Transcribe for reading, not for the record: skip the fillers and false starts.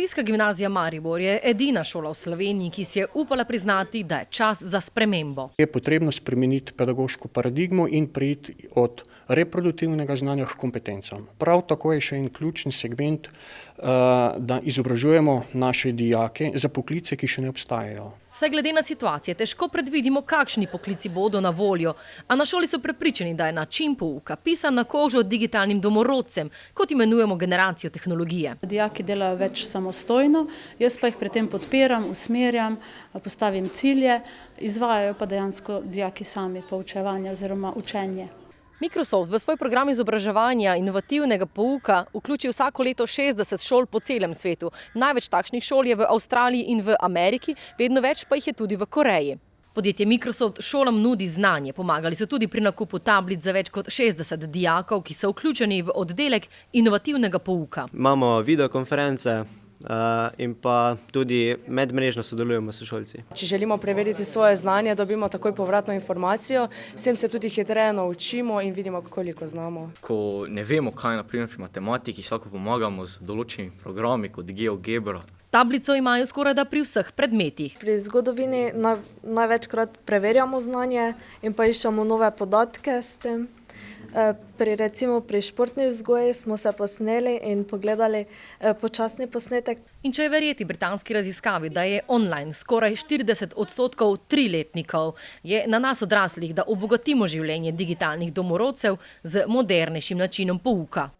Škofijska gimnazija Maribor je edina šola v Sloveniji, ki si je upala priznati, da je čas za spremembo. Je potrebno spremeniti pedagoško paradigmo in preiti od reproduktivnega znanja k kompetencam. Prav tako je še en ključni segment, da izobražujemo naše dijake za poklice, ki še ne obstajajo. Saj glede na situacije težko predvidimo, kakšni poklici bodo na voljo, a na šoli so prepričani, da je način pouka pisan na kožo digitalnim domorodcem, kot imenujemo generacijo tehnologije. Dijaki delajo več samostojno, jaz pa jih pri tem podpiram, usmerjam, postavim cilje, izvajajo pa dejansko dijaki sami poučevanje oziroma učenje. Microsoft v svoj program izobraževanja inovativnega pouka vključi vsako leto 60 šol po celem svetu. Največ takšnih šol je v Avstraliji in v Ameriki, vedno več pa jih je tudi v Koreji. Podjetje Microsoft šolam nudi znanje. Pomagali so tudi pri nakupu tablic za več kot 60 dijakov, ki so vključeni v oddelek inovativnega pouka. Imamo videokonference in pa tudi medmrežno sodelujemo s sošolci. Če želimo preveriti svoje znanje, dobimo takoj povratno informacijo, s tem se tudi hitreje naučimo in vidimo, koliko znamo. Ko ne vemo, kaj naprimer pri matematiki, lahko pomagamo z določenimi programi kot GeoGebra. Tablico imajo skorajda pri vseh predmetih. Pri zgodovini največkrat preverjamo znanje in pa iščemo nove podatke s tem. Recimo pri športni vzgoji smo se posneli in pogledali počasni posnetek. In če je verjeti britanski raziskavi, da je online skoraj 40% triletnikov, je na nas odraslih, da obogatimo življenje digitalnih domorodcev z modernejšim načinom pouka.